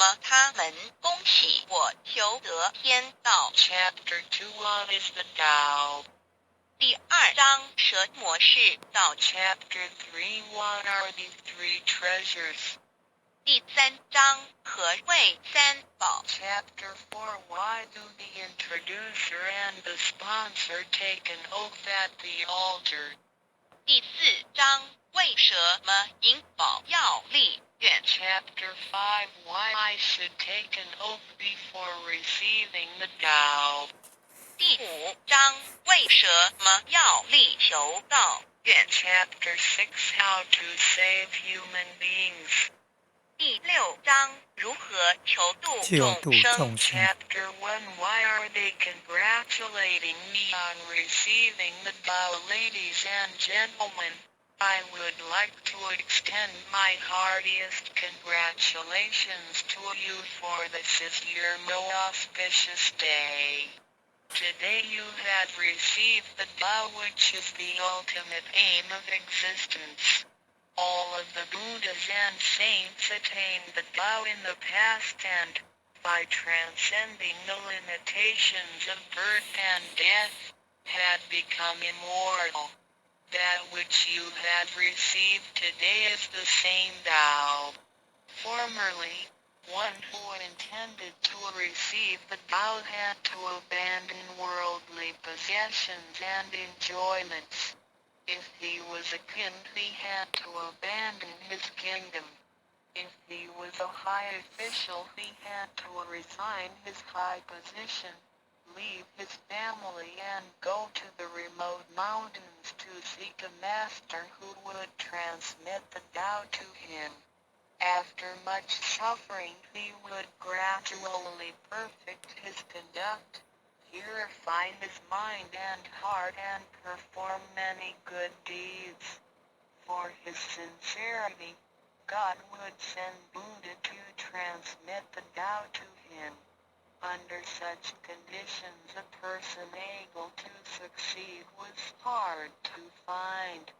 么他们？恭喜我求得天道。Chapter 2 What is the Tao? 第2章蛇魔是道。Chapter 3 What are these three treasures? 第3章何谓三宝。 Chapter 4 Why do the introducer and the sponsor take an oath at the altar? 第4章为什么引宝要立愿。 Chapter 5 Why I should take an oath before receiving the Tao? 第5章为什么要立求道愿。 Chapter 6 How to save human beings. 第6章如何求度众生。 Chapter 1 Why are they congratulating me on receiving the Tao? Ladies and gentlemen, I would like to extend my heartiest congratulations to you, for this is your most auspicious day. Today you have received the Tao, which is the ultimate aim of existence. All of the Buddhas and saints attained the Tao in the past, and, by transcending the limitations of birth and death, had become immortal. That which you have received today is the same Tao. Formerly, one who intended to receive the Tao had to abandon worldly possessions and enjoyments. If he was a king, he had to abandon his kingdom. If he was a high official, he had to resign his high position, leave his family, and go to the remote mountains to seek a master who would transmit the Tao to him. After much suffering, he would gradually perfect his conduct, purify his mind and heart, and perform many good deeds. For his sincerity, God would send Buddha to transmit the Tao to him. Under such conditions, a person able to succeed was hard to find.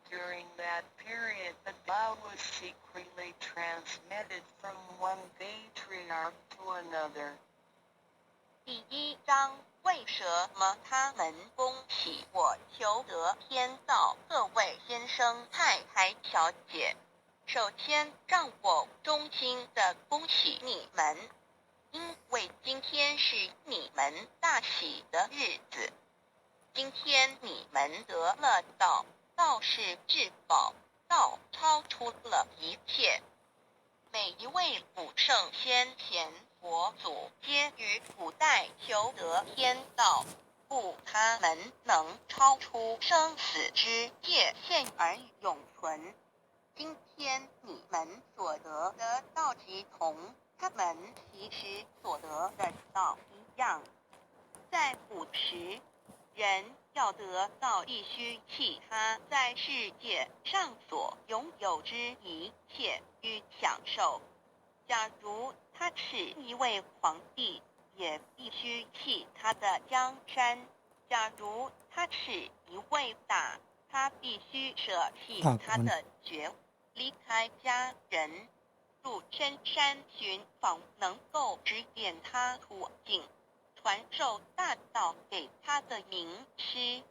During that period, the Tao was secretly transmitted from one patriarch to another. 第1章为什么他们？恭喜我求得天道。各位先生、太太、小姐，首先让我衷心的恭喜你们，因为今天是你们大喜的日子。今天你们得了道，道是至宝，道超出了一切。每一位古圣先贤佛祖皆于古代求得天道，故他们能超出生死之界限而永存。今天你们所得的道即同他们其实所得的道一样。在古时，人要得道，必须弃他在世界上所拥有之一切与享受。假如他是一位皇帝，也必须弃他的江山；假如他是一位大，他必须舍弃他的爵，离开家人，入深山寻访能够指点他途径，传授大道给他的名师。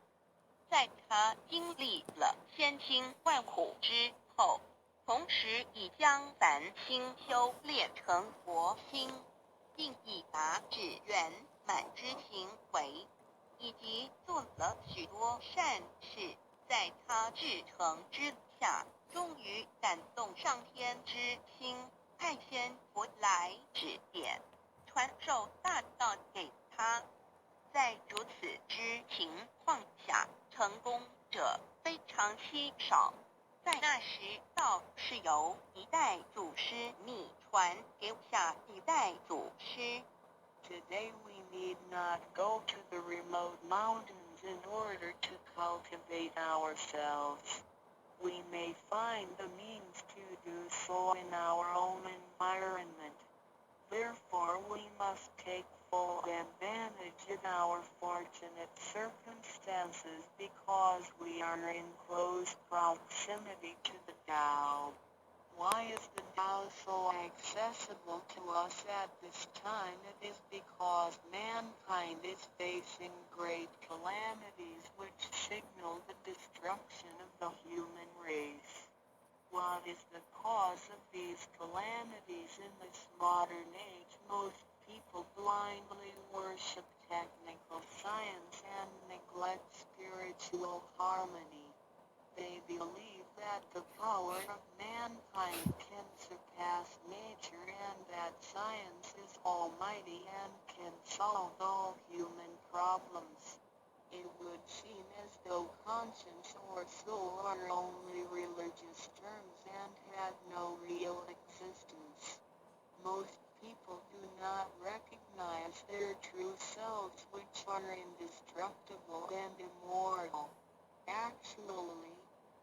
在他经历了千辛万苦之后，同时已将凡心修炼成佛心，并已达至圆满之行为，以及做了许多善事，在他至诚之下，终于感动上天之心，派仙佛来指点，传授大道给他。在如此之情况下，成功者非常稀少。在那时，道是由一代祖师秘传给下一代祖师。Today we need not go to the remote mountains in order to cultivate ourselves. We may find the means to do so in our own environment. Therefore, we must take full advantage of our fortunate circumstances because we are in close proximity to the Tao. Why is the Tao so accessible? accessible to us at this time, it is because mankind is facing great calamities which signal the destruction of the human race. What is the cause of these calamities in this modern age? Most people blindly worship technical science and neglect spiritual harmony. They believe that the power of mankind can surpass nature and that science is almighty and can solve all human problems. It would seem as though conscience or soul are only religious terms and had no real existence. Most people do not recognize their true selves, which are indestructible and immortal. Actually,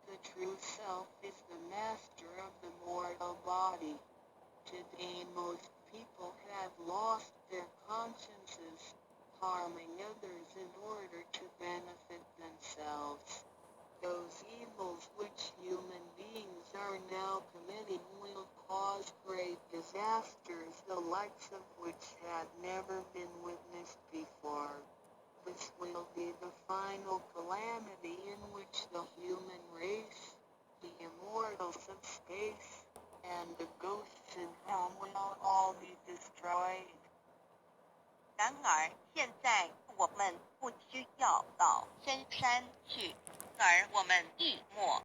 the true self is the master of the mortal body. Today most people have lost their consciences, harming others in order to benefit themselves. Those evils which human beings are now committing will cause great disasters, the likes of which had never been witnessed before. This will be the final calamity in which the human race, the immortals of space, and the ghosts in hell will all be destroyed. 然而，现在我们不需要到深山去，而我们一默